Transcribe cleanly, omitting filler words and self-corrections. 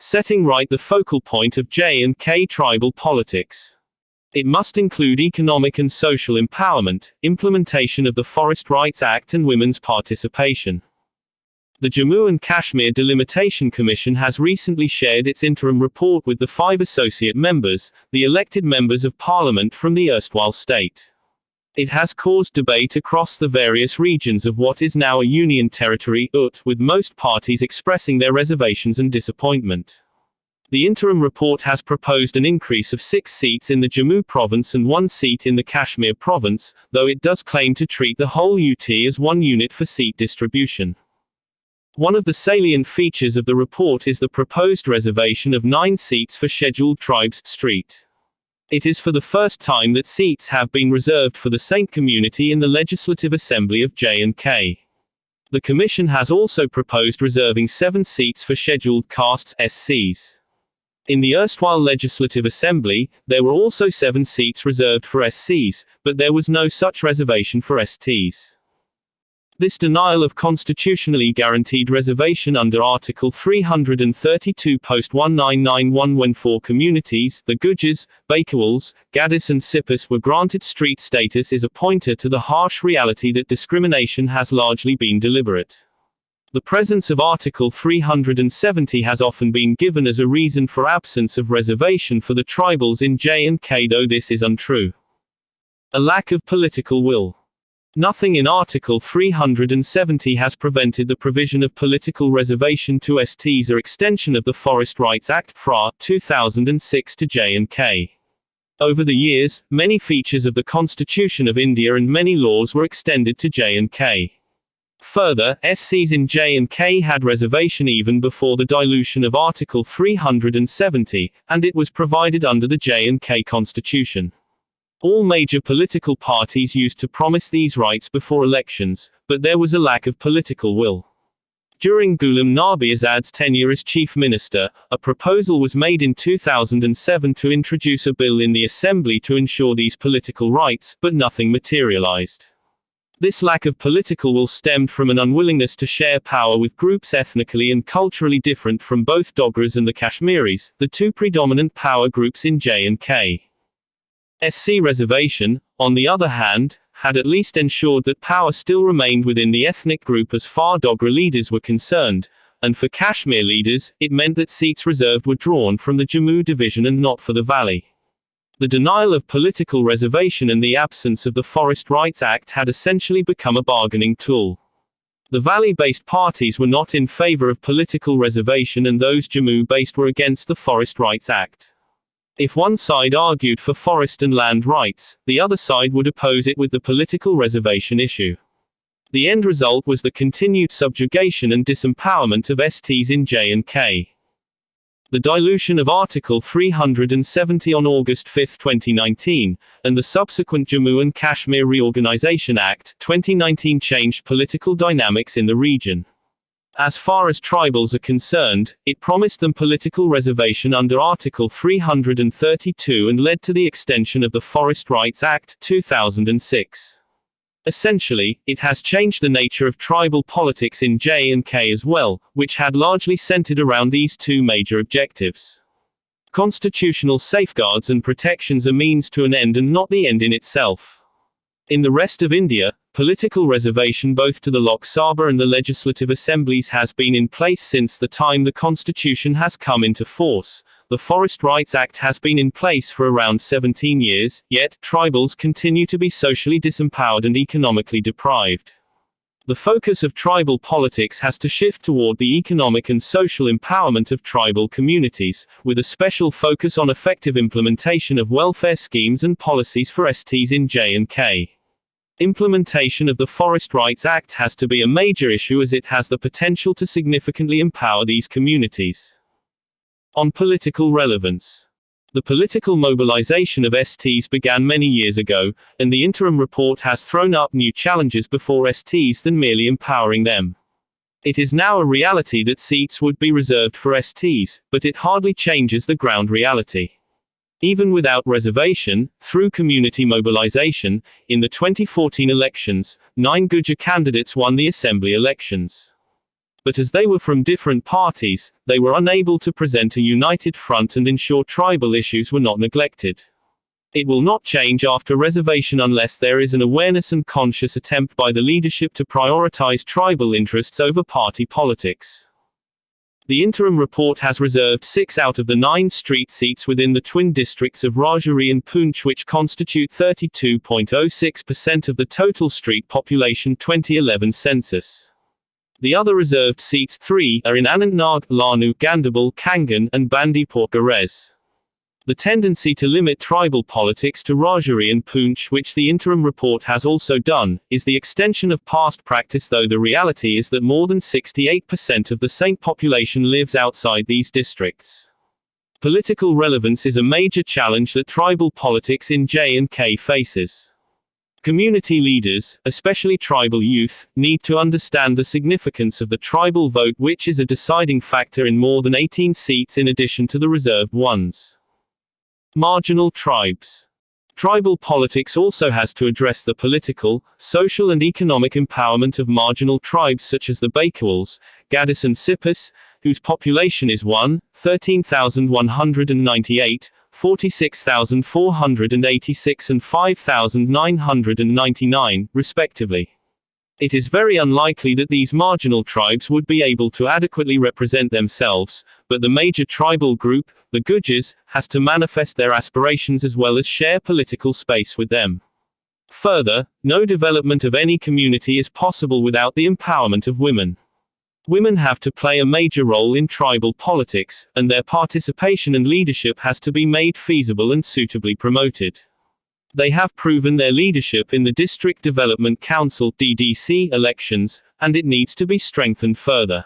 setting right the focal point of J&K tribal politics. It must include economic and social empowerment, implementation of the Forest Rights Act and women's participation. The Jammu and Kashmir Delimitation Commission has recently shared its interim report with the 5 associate members, the elected members of parliament from the erstwhile state. It has caused debate across the various regions of what is now a union territory, with most parties expressing their reservations and disappointment. The interim report has proposed an increase of 6 seats in the Jammu province and 1 seat in the Kashmir province, though it does claim to treat the whole UT as one unit for seat distribution. One of the salient features of the report is the proposed reservation of 9 seats for scheduled tribes, Street. It is for the first time that seats have been reserved for the Saint community in the Legislative Assembly of J&K. The Commission has also proposed reserving 7 seats for scheduled castes, SCs. In the erstwhile Legislative Assembly, there were also 7 seats reserved for SCs, but there was no such reservation for STs. This denial of constitutionally guaranteed reservation under Article 332 Post 1991 when 4 communities, the Gujars, Baikawals, Gadis and Sipis were granted street status is a pointer to the harsh reality that discrimination has largely been deliberate. The presence of Article 370 has often been given as a reason for absence of reservation for the tribals in J&K, though this is untrue. A lack of political will. Nothing in Article 370 has prevented the provision of political reservation to STs or extension of the Forest Rights Act, FRA, 2006 to J&K. Over the years, many features of the Constitution of India and many laws were extended to J&K. Further, SCs in J&K had reservation even before the dilution of Article 370, and it was provided under the J&K Constitution. All major political parties used to promise these rights before elections, but there was a lack of political will. During Ghulam Nabi Azad's tenure as Chief Minister, a proposal was made in 2007 to introduce a bill in the Assembly to ensure these political rights, but nothing materialized. This lack of political will stemmed from an unwillingness to share power with groups ethnically and culturally different from both Dogras and the Kashmiris, the 2 predominant power groups in J&K. SC reservation, on the other hand, had at least ensured that power still remained within the ethnic group as far Dogra leaders were concerned, and for Kashmir leaders, it meant that seats reserved were drawn from the Jammu division and not for the valley. The denial of political reservation and the absence of the Forest Rights Act had essentially become a bargaining tool. The valley-based parties were not in favor of political reservation and those Jammu-based were against the Forest Rights Act. If one side argued for forest and land rights, the other side would oppose it with the political reservation issue. The end result was the continued subjugation and disempowerment of STs in J&K. The dilution of Article 370 on August 5, 2019, and the subsequent Jammu and Kashmir Reorganization Act, 2019 changed political dynamics in the region. As far as tribals are concerned, it promised them political reservation under Article 332 and led to the extension of the Forest Rights Act, 2006. Essentially, it has changed the nature of tribal politics in J&K as well, which had largely centered around these 2 major objectives. Constitutional safeguards and protections are means to an end and not the end in itself. In the rest of India, political reservation both to the Lok Sabha and the legislative assemblies has been in place since the time the constitution has come into force. The Forest Rights Act has been in place for around 17 years, yet, tribals continue to be socially disempowered and economically deprived. The focus of tribal politics has to shift toward the economic and social empowerment of tribal communities, with a special focus on effective implementation of welfare schemes and policies for STs in J&K. Implementation of the Forest Rights Act has to be a major issue as it has the potential to significantly empower these communities. On political relevance. The political mobilization of STs began many years ago, and the interim report has thrown up new challenges before STs than merely empowering them. It is now a reality that seats would be reserved for STs, but it hardly changes the ground reality. Even without reservation, through community mobilization, in the 2014 elections, 9 Gujar candidates won the assembly elections. But as they were from different parties, they were unable to present a united front and ensure tribal issues were not neglected. It will not change after reservation unless there is an awareness and conscious attempt by the leadership to prioritize tribal interests over party politics. The interim report has reserved 6 out of the 9 street seats within the twin districts of Rajaury and Poonch, which constitute 32.06% of the total street population 2011 census. The other reserved seats, 3, are in Anantnag, Lanu, Gandarbal, Kangan, and Bandipur Garez. The tendency to limit tribal politics to Rajaury and Poonch, which the interim report has also done, is the extension of past practice, though the reality is that more than 68% of the Saint population lives outside these districts. Political relevance is a major challenge that tribal politics in J&K faces. Community leaders, especially tribal youth, need to understand the significance of the tribal vote, which is a deciding factor in more than 18 seats in addition to the reserved ones. Marginal tribes. Tribal politics also has to address the political, social and economic empowerment of marginal tribes such as the Baikuals, Gadis and Sipis, whose population is 13,198, 46,486 and 5,999, respectively. It is very unlikely that these marginal tribes would be able to adequately represent themselves, but the major tribal group, the Gujars, has to manifest their aspirations as well as share political space with them. Further, no development of any community is possible without the empowerment of women. Women have to play a major role in tribal politics, and their participation and leadership has to be made feasible and suitably promoted. They have proven their leadership in the District Development Council (DDC) elections, and it needs to be strengthened further.